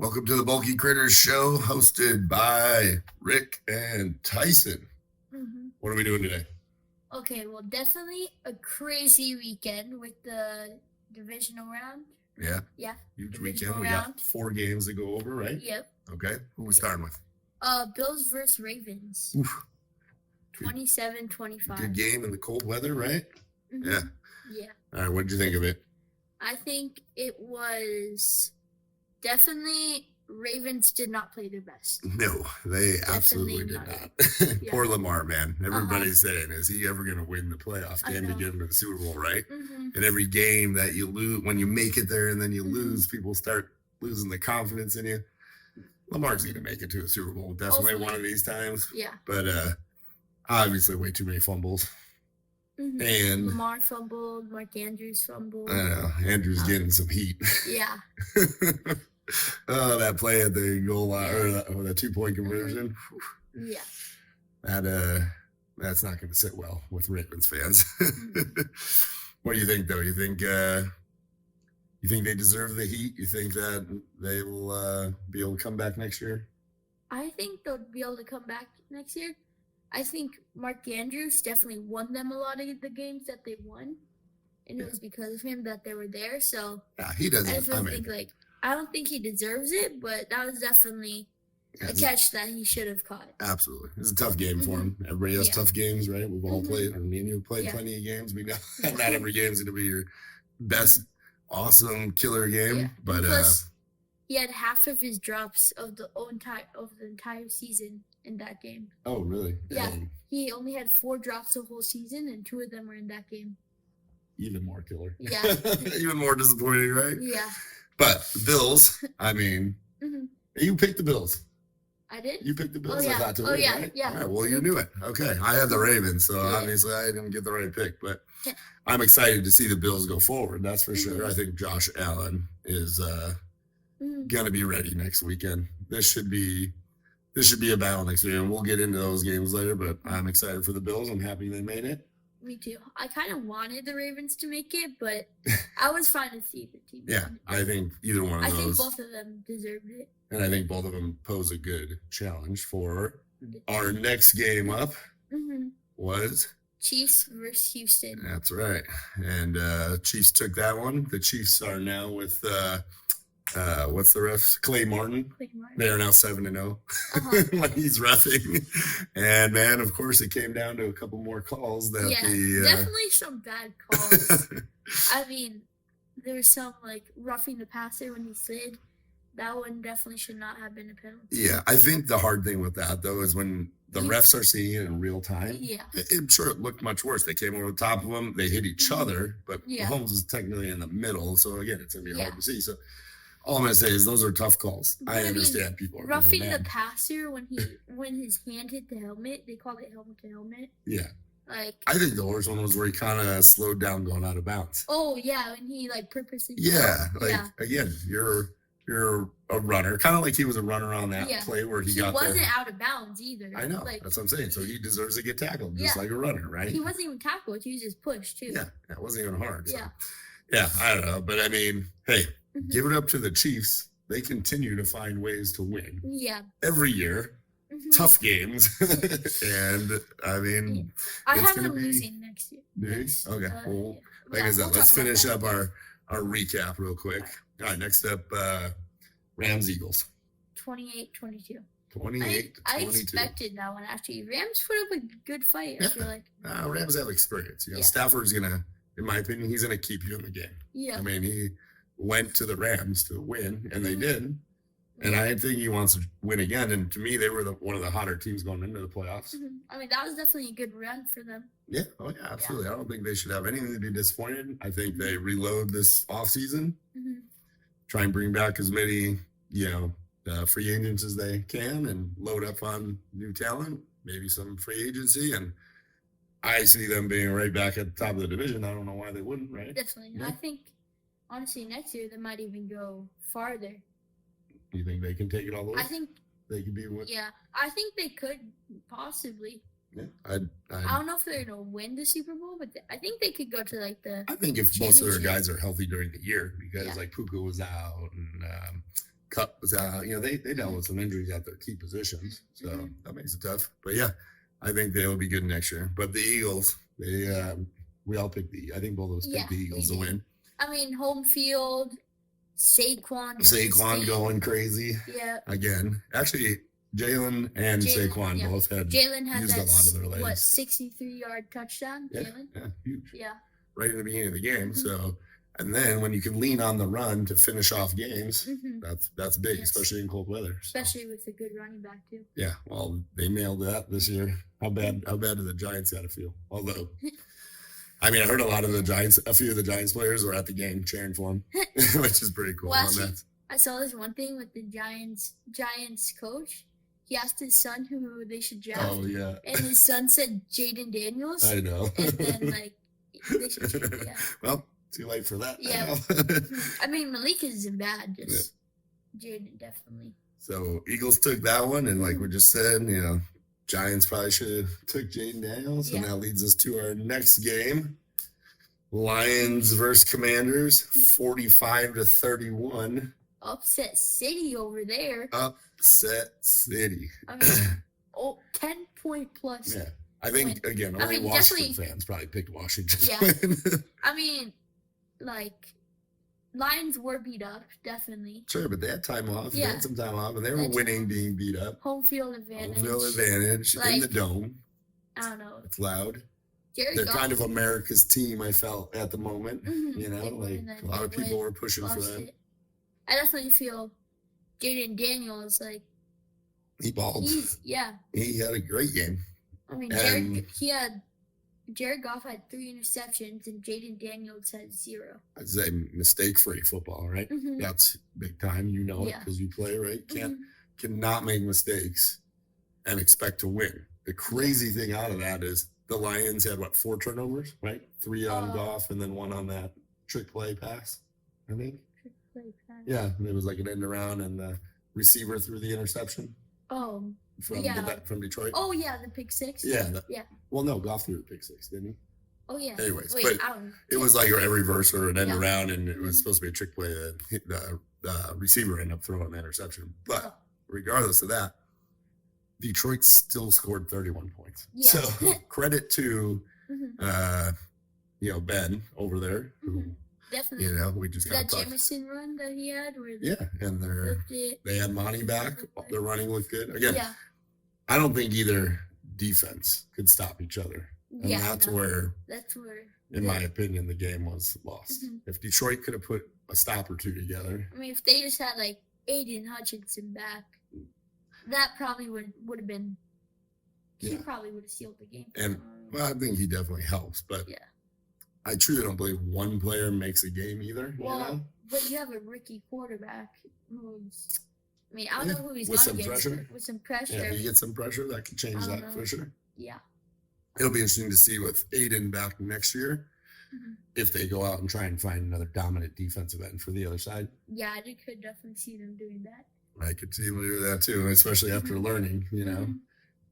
Welcome to the Bulky Critters Show, hosted by Rick and Tyson. What are we doing today? Okay, well, definitely a crazy weekend with the divisional round. Yeah. Huge weekend. We got 4 games to go over, right? Yep. Okay. Who are we starting with? Bills versus Ravens. 27-25. Good game in the cold weather, right? Yeah. All right. What did you think of it? I think it was definitely Ravens did not play their best. No, they absolutely did not. Poor Lamar, man. Everybody's saying, is he ever going to win the playoff game to get him to the Super Bowl, right? And every game that you lose, when you make it there and then you lose, people start losing the confidence in you. Lamar's going to make it to a Super Bowl, definitely one of these times. Yeah. But obviously way too many fumbles. And Lamar fumbled, Mark Andrews fumbled. I know. Andrews getting some heat. Yeah. Oh, that play at the goal line, or the 2-point conversion. Yeah. That's not going to sit well with Ravens fans. What do you think, though? You think they deserve the heat? You think that they will be able to come back next year? I think they'll be able to come back next year. I think Mark Andrews definitely won them a lot of the games that they won, and it was because of him that they were there. So yeah, he doesn't. I don't think he deserves it, but that was definitely a catch that he should have caught. Absolutely, it's a tough game for him. Everybody has tough games, right? We've all played. I mean, you've played plenty of games. We know not every game is going to be your best, awesome killer game, but plus, he had half of his drops of the entire season in that game. Oh, really? Yeah. He only had 4 drops the whole season, and 2 of them were in that game. Even more killer. Yeah. Even more disappointing, right? Yeah. But the Bills, I mean, you picked the Bills. I did? You picked the Bills, I thought, to win, right? Yeah. All right, well, you knew it. Okay. I had the Ravens, so obviously I didn't get the right pick. But I'm excited to see the Bills go forward, that's for sure. I think Josh Allen is going to be ready next weekend. This should be a battle next year, and we'll get into those games later, but I'm excited for the Bills. I'm happy they made it. Me too. I kind of wanted the Ravens to make it, but I was fine to see the team. Yeah, I think either one of those. I think both of them deserved it. And I think both of them pose a good challenge for our next game up was Chiefs versus Houston. That's right. And Chiefs took that one. The Chiefs are now with what's the ref? Clay Martin. They are now 7-0 when he's reffing. And man, of course, it came down to a couple more calls that definitely some bad calls. I mean, there was some like roughing the passer when he slid. That one definitely should not have been a penalty. Yeah, I think the hard thing with that though is when the refs are seeing it in real time. Yeah, I'm sure it looked much worse. They came over the top of them. They hit each other, but Mahomes is technically in the middle. So again, it's gonna be hard to see. So all I'm gonna say is those are tough calls. I understand people are roughing the passer when his hand hit the helmet. They call it helmet to helmet. Yeah. Like I think the worst one was where he kind of slowed down going out of bounds. Oh yeah, when he like purposely. Again, you're a runner, kind of like he was a runner on that play where he got there. He wasn't out of bounds either. I know. That's what I'm saying. So he deserves to get tackled just like a runner, right? He wasn't even tackled. He was just pushed too. Yeah, it wasn't even hard. So. Yeah, I don't know. But I mean, hey, give it up to the Chiefs. They continue to find ways to win. Yeah. Every year. Tough games. And I mean, I have them losing next year. Next? Okay. Well, like I said, let's finish up our recap real quick. All right, next up, Rams Eagles. 28-22. 28-22. I expected that one actually. Rams put up a good fight, I feel like. Rams have experience. Stafford's gonna, in my opinion, he's gonna keep you in the game. Yeah. I mean, he went to the Rams to win, and they did. And I think he wants to win again. And to me, they were one of the hotter teams going into the playoffs. I mean, that was definitely a good run for them. Yeah. Oh, yeah, absolutely. I don't think they should have anything to be disappointed. I think they reload this offseason, try and bring back as many, free agents as they can and load up on new talent, maybe some free agency. And I see them being right back at the top of the division. I don't know why they wouldn't, right? Definitely. Yeah. I think, honestly, next year they might even go farther. You think they can take it all the way? I think they could be. I think they could possibly. Yeah, I don't know if they're gonna win the Super Bowl, but I think they could go to like the. I think if most of their guys are healthy during the year, because like Puka was out and Cup was out. They dealt with some injuries at their key positions, so that makes it tough. But yeah, I think they will be good next year. But the Eagles, we all picked I think both of us picked the Eagles to win. I mean, home field, Saquon going crazy. Yeah. Again, actually, Jalen and Saquon both had used a lot of their legs. 63-yard touchdown, Jalen? Yeah, huge. Yeah. Right in the beginning of the game. So, and then when you can lean on the run to finish off games, that's big, especially in cold weather. Especially with a good running back too. Yeah, well, they nailed that this year. How bad do the Giants got to feel? Although, I mean, I heard a few of the Giants players were at the game cheering for him, which is pretty cool. Well, actually, I saw this one thing with the Giants coach. He asked his son who they should draft. Oh, yeah. And his son said Jaden Daniels. I know. And then, they should Well, too late for that. Yeah. I mean, Malik isn't bad. Just Jaden, definitely. So, Eagles took that one. And like we just said, Giants probably should have took Jaden Daniels. And that leads us to our next game. Lions versus Commanders, 45-31. Upset City over there. Upset City. I mean, 10-point plus. Yeah. I think, again, only Washington fans probably picked Washington. Yeah. I mean, Lions were beat up, definitely. Sure, but they had time off. Yeah. They had some time off, and they were winning being beat up. Home field advantage. In the dome. I don't know. It's loud. They're kind of America's team, I felt, at the moment. A lot of people were pushing for them. I definitely feel Jaden Daniels, he balled. He had a great game. I mean, Jared Goff had 3 interceptions and Jaden Daniels had 0. I'd say mistake-free football, right? That's big time. You know it because you play, right? Cannot make mistakes and expect to win. The crazy thing out of that is the Lions had, 4 turnovers, right? 3 on Goff and then 1 on that trick play pass, I think. Yeah, it was like an end around and the receiver threw the interception. From Detroit. Oh yeah, the pick 6. Yeah. Well, no, Goff threw a pick 6, didn't he? Oh yeah. Anyways, but it was like a reverse or an end around, and it was supposed to be a trick play that hit the receiver ended up throwing the interception. But regardless of that, Detroit still scored 31 points. Yeah. So credit to Ben over there who. Definitely. We just got that Jamison run that he had. And they had Monty back. Their running looked good. Again, I don't think either defense could stop each other. And that's where, in my opinion, the game was lost. If Detroit could have put a stop or two together. I mean, if they just had Aiden Hutchinson back, that probably would have been. He probably would have sealed the game. And I think he definitely helps, but I truly don't believe one player makes a game either. But you have a rookie quarterback who's. I mean, I don't know who he's with going against. With some pressure. Yeah, you get some pressure that could change that for sure. Yeah. It'll be interesting to see with Aiden back next year if they go out and try and find another dominant defensive end for the other side. Yeah, I could definitely see them doing that. I could see them do that too, especially after learning,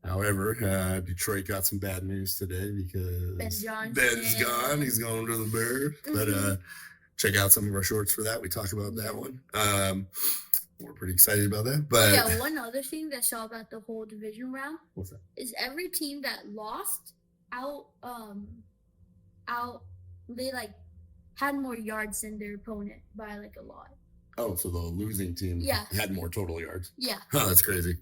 However, Detroit got some bad news today because Ben's gone. He's going to the Bears. But check out some of our shorts for that. We talked about that one. We're pretty excited about that. But one other thing that I saw about the whole division round. What's that? Is every team that lost they had more yards than their opponent by a lot. Oh, so the losing team had more total yards. Yeah. Oh, that's crazy.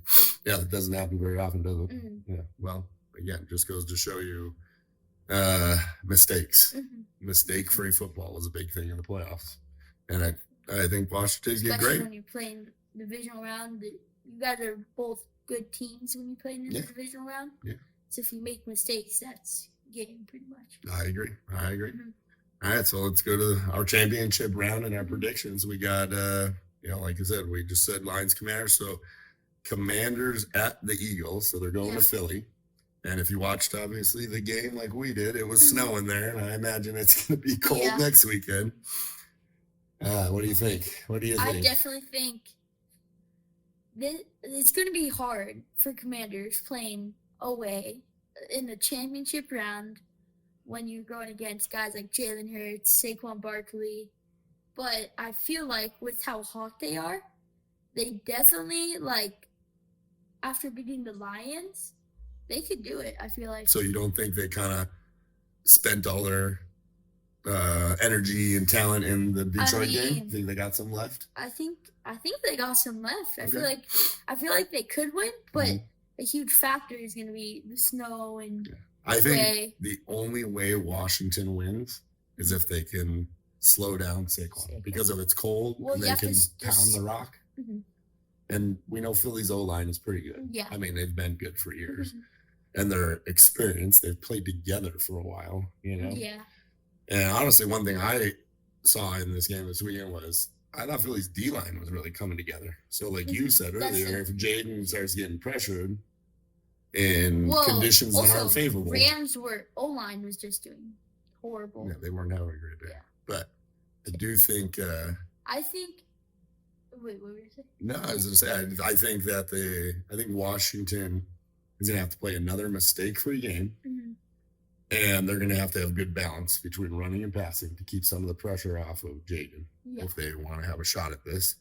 Yeah, that doesn't happen very often, does it? Yeah. Well, again, just goes to show you mistakes. Mistake-free football is a big thing in the playoffs. And I think Washington did great. When you're playing the divisional round, you guys are both good teams when you're playing in the divisional round. Yeah. So if you make mistakes, that's game pretty much. I agree. All right, so let's go to our championship round and our predictions. We got, like I said, we just said Lions Commanders. So Commanders at the Eagles. So they're going to Philly. And if you watched, obviously, the game like we did, it was snowing there. And I imagine it's going to be cold next weekend. What do you think? I definitely think it's going to be hard for Commanders playing away in the championship round when you're going against guys like Jalen Hurts, Saquon Barkley. But I feel like with how hot they are, they definitely, like, after beating the Lions, they could do it, I feel like. So you don't think they kind of spent all their energy and talent in the Detroit game? Think they got some left? I think they got some left. Okay. I feel like they could win, but a huge factor is going to be the snow and I think the only way Washington wins is if they can slow down Saquon, because if it's cold and they can pound the rock. And we know Philly's O-line is pretty good. Yeah. I mean, they've been good for years. And they're experienced. They've played together for a while, you know? Yeah. And honestly, one thing I saw in this game this weekend was I thought Philly's D-line was really coming together. So like you said earlier, if Jaden starts getting pressured in conditions that aren't favorable. Rams' O-line was just doing horrible. Yeah, they weren't having a great day. Yeah. But I do think... Wait, what were you saying? No, I was going to say, I think that I think Washington is going to have to play another mistake-free game. And they're going to have good balance between running and passing to keep some of the pressure off of Jaden if they want to have a shot at this.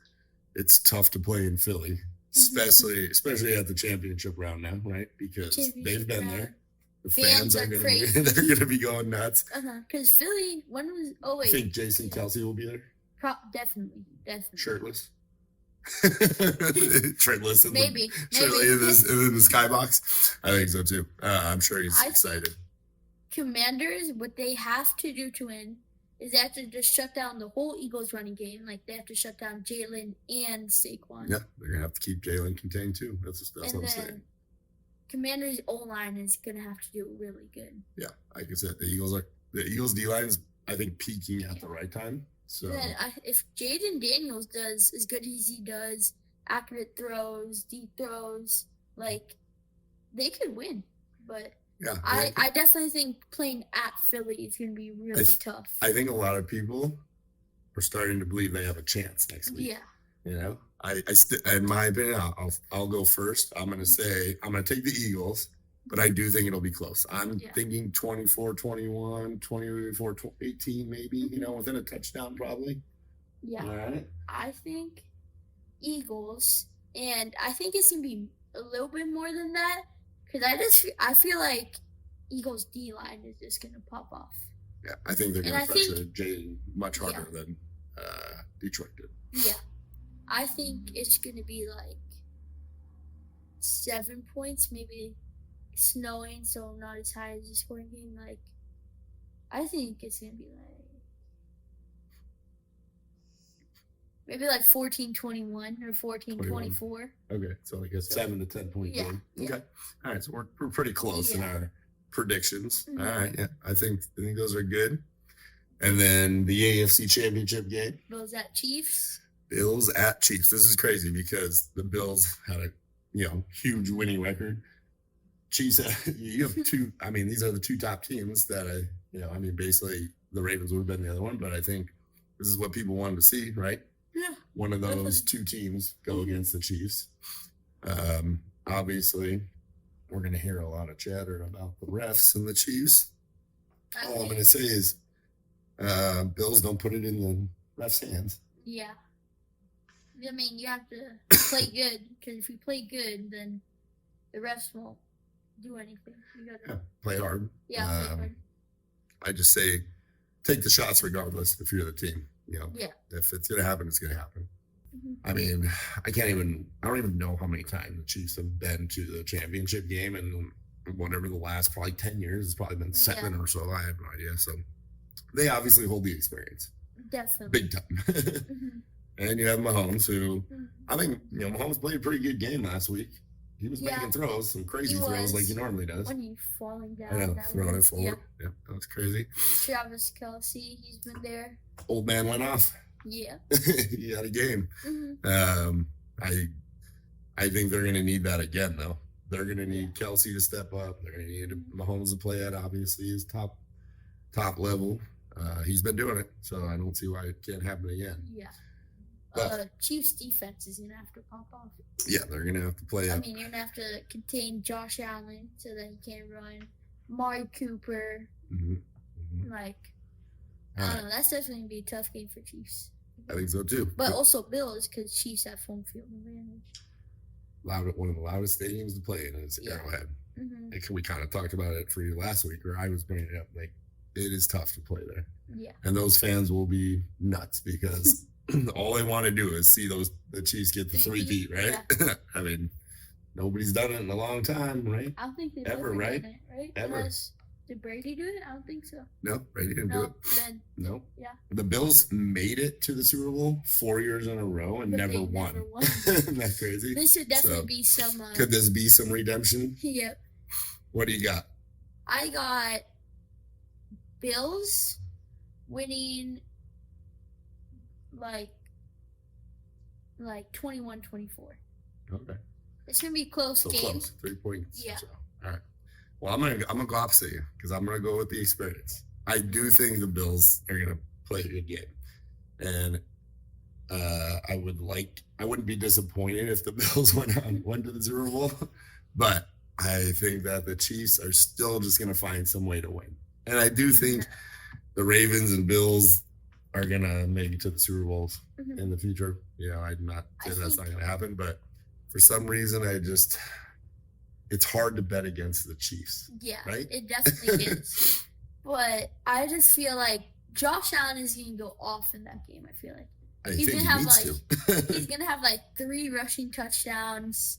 It's tough to play in Philly, especially at the championship round now, right? Because they've been there. The fans are going to be going nuts. Because Philly, I think Jason Kelsey will be there. Definitely. Shirtless. Shirtless in maybe in the skybox. I think so too. I'm sure he's excited. Commanders, what they have to do to win is they have to just shut down the whole Eagles running game. Like, they have to shut down Jalen and Saquon. Yeah, they're going to have to keep Jalen contained too. That's what I'm saying. Commanders' O-line is going to have to do really good. Yeah, like I said, the Eagles D-line's, I think, peaking at the right time. So then if Jaden Daniels does as good as he does, accurate throws, deep throws, like, they could win. But yeah, I definitely think playing at Philly is going to be really tough. I think a lot of people are starting to believe they have a chance next week. Yeah. You know, in my opinion, I'll go first. I'm going to take the Eagles, but I do think it'll be close. I'm thinking 24-21, 24-18 maybe, you know, within a touchdown probably. Yeah. All right. I think Eagles, and I think it's going to be a little bit more than that. Because I feel like Eagles' D-line is just going to pop off. Yeah, I think they're going to pressure Jaden much harder than Detroit did. Yeah. I think it's going to be like 7 points, maybe snowing, so not as high as the scoring game. Like, I think it's going to be like maybe like 14-21 or 14-24. Okay, so like a 7 to 10 point game. Okay, all right, so we're pretty close in our predictions. All right, yeah, I think those are good. And then the AFC Championship game. Bills at Chiefs. This is crazy because the Bills had a huge winning record. Chiefs, you have two. I mean, these are the two top teams that basically the Ravens would have been the other one, but I think this is what people wanted to see, right? Yeah. One of those two teams go against the Chiefs. Obviously, we're going to hear a lot of chatter about the refs and the Chiefs. All I'm going to say is Bills don't put it in the refs' hands. Yeah. I mean, you have to play good, because if you play good, then the refs won't do anything. You gotta play hard. Yeah, play hard. I just say take the shots regardless if you're the team. If it's going to happen, it's going to happen. I mean, I don't even know how many times the Chiefs have been to the championship game, and whatever the last probably 10 years, it's probably been 7 or so. I have no idea. So they obviously hold the experience. Definitely. Big time. And you have Mahomes, who I think, Mahomes played a pretty good game last week. He was making throws, some crazy throws like he normally does. When he's falling down. I know, throwing it forward. Yeah, that was crazy. Travis Kelce, he's been there. Old man went off. Yeah. He had a game. I think they're going to need that again, though. They're going to need Kelce to step up. They're going to need Mahomes to play at, obviously, his top level. He's been doing it, so I don't see why it can't happen again. Yeah. Chiefs defense is going to have to pop off. Yeah, they're going to have to play up. I mean, you're going to have to contain Josh Allen so that he can't run. Amari Cooper. I don't know. That's definitely going to be a tough game for Chiefs. I think so too. But also Bills because Chiefs have home field advantage. One of the loudest stadiums to play in is Arrowhead. Mm-hmm. We kind of talked about it for you last week, where I was bringing it up. Like, it is tough to play there. Yeah. And those fans will be nuts because all they want to do is see the Chiefs get the 3-peat, right? Yeah. I mean, nobody's done it in a long time, right? I don't think they've ever, ever right? done it, right? Ever. Did Brady do it? I don't think so. No, Brady didn't do it. Then, no. Yeah. The Bills made it to the Super Bowl 4 years in a row and never won. Isn't that crazy? This should definitely be some. Could this be some redemption? Yep. What do you got? I got Bills winning like 21-24. Okay. It's gonna be a close game. Close. 3 points. Yeah. So, all right. Well, I'm gonna go opposite you because I'm gonna go with the experience. I do think the Bills are gonna play a good game, and I wouldn't be disappointed if the Bills went to the Super Bowl, but I think that the Chiefs are still just gonna find some way to win, and I do think the Ravens and Bills are gonna make it to the Super Bowls in the future. I'm not saying that's not gonna happen, but for some reason, it's hard to bet against the Chiefs. Yeah, right? It definitely is. But I just feel like Josh Allen is going to go off in that game. I feel like he's going to have he's going to have 3 rushing touchdowns.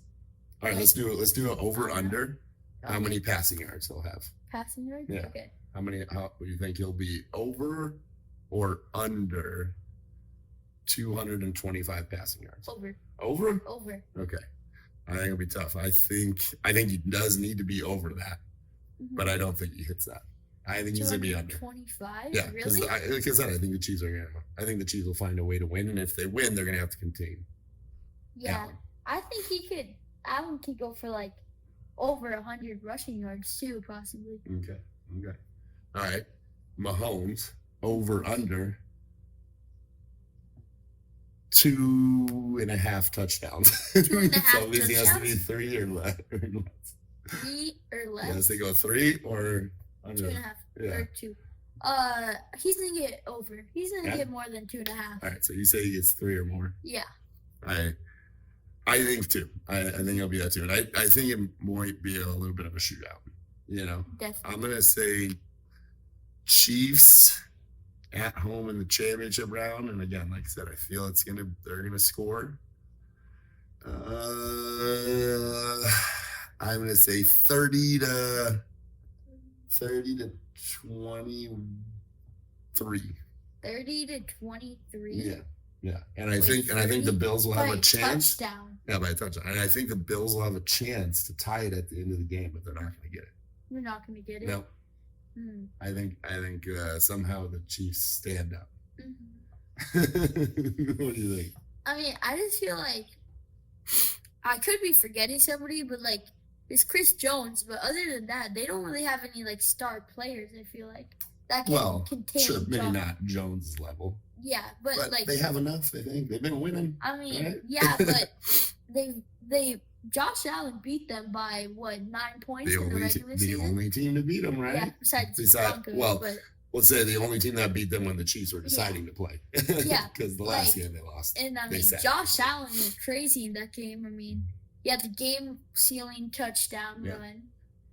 All right, let's do it. Let's do it over under. Okay. How many passing yards he'll have? Passing yards? Yeah. Okay. How do you think he'll be over or under 225 passing yards? Over. Over? Over. Okay. I think it'll be tough. I think he does need to be over that, but I don't think he hits that. I think he's gonna be under 25. Yeah, really? Like I said, I think the Chiefs will find a way to win, and if they win, they're gonna have to contain. Yeah, I think Allen could go for over 100 rushing yards too, possibly. Okay. All right, Mahomes over under 2.5 touchdowns. 2.5 so touchdowns? He has to be 3 or less. 3 or less. Yes, they go 3 or under. 2.5 or 2. He's gonna get over. He's gonna get more than 2.5. All right, so you say he gets 3 or more. Yeah. I think 2. I think it'll be that too, and I think it might be a little bit of a shootout. Definitely. I'm gonna say Chiefs at home in the championship round, and again, like I said, I feel they're gonna score. I'm gonna say 30 to 23. 30 to 23. Yeah, and I think the Bills will have a chance. Touchdown. Yeah, by a touchdown, and I think the Bills will have a chance to tie it at the end of the game, but they're not going to get it. You're not going to get it. No. I think somehow the Chiefs stand up. What do you think? I mean, I just feel like I could be forgetting somebody, but it's Chris Jones. But other than that, they don't really have any star players. I feel like that can contain. Sure, maybe not Jones' level. Yeah, but they have enough. I think they've been winning. I mean, right? Yeah, but Josh Allen beat them by 9 points in the regular season. The only team to beat them, right? Yeah, besides Broncos, let's say the only team that beat them when the Chiefs were deciding to play. Yeah, because the last game they lost. And I mean, Josh Allen was crazy in that game. I mean, he had the game-sealing touchdown run.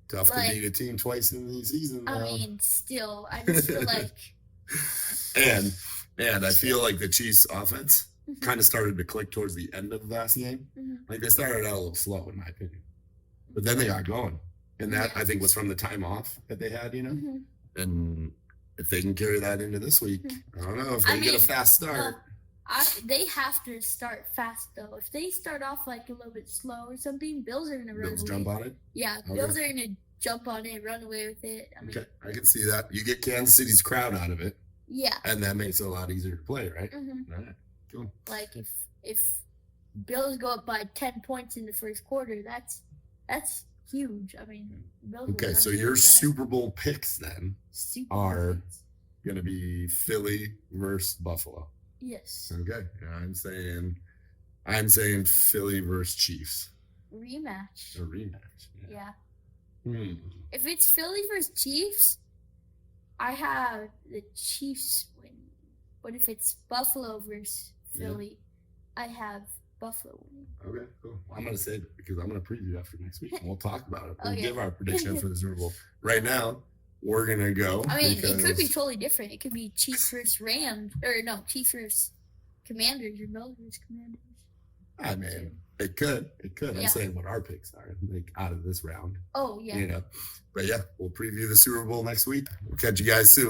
Tough to beat a team twice in the season. I mean, still, I just feel like. And I feel like the Chiefs' offense kind of started to click towards the end of the last game. They started out a little slow, in my opinion, but then they got going, and that I think was from the time off that they had, And if they can carry that into this week, I don't know if they get a fast start. They have to start fast though. If they start off a little bit slow or something, Bills are gonna run away. Jump on it. Yeah, Bills are gonna jump on it, run away with it. I mean, I can see that. You get Kansas City's crowd out of it. Yeah. And that makes it a lot easier to play, right? All right, cool. If Bills go up by 10 points in the first quarter, that's huge. I mean, Bills. Okay, so your Super Bowl picks then are going to be Philly versus Buffalo. Yes. Okay, I'm saying Philly versus Chiefs. Rematch. A rematch. Yeah. If it's Philly versus Chiefs, I have the Chiefs winning. But if it's Buffalo versus Philly, I have Buffalo winning. Okay, cool. Well, I'm going to say it because I'm going to preview after next week. And we'll talk about it. We'll Okay. give our prediction for the Super Bowl. Right now, we're going to go. I mean, it could be totally different. It could be Chiefs versus Rams. Or no, Chiefs versus Commanders or Bills versus Commanders. I mean, it could. I'm Yeah. saying what our picks are, like, out of this round. Oh, yeah. You know, but yeah, we'll preview the Super Bowl next week. We'll catch you guys soon.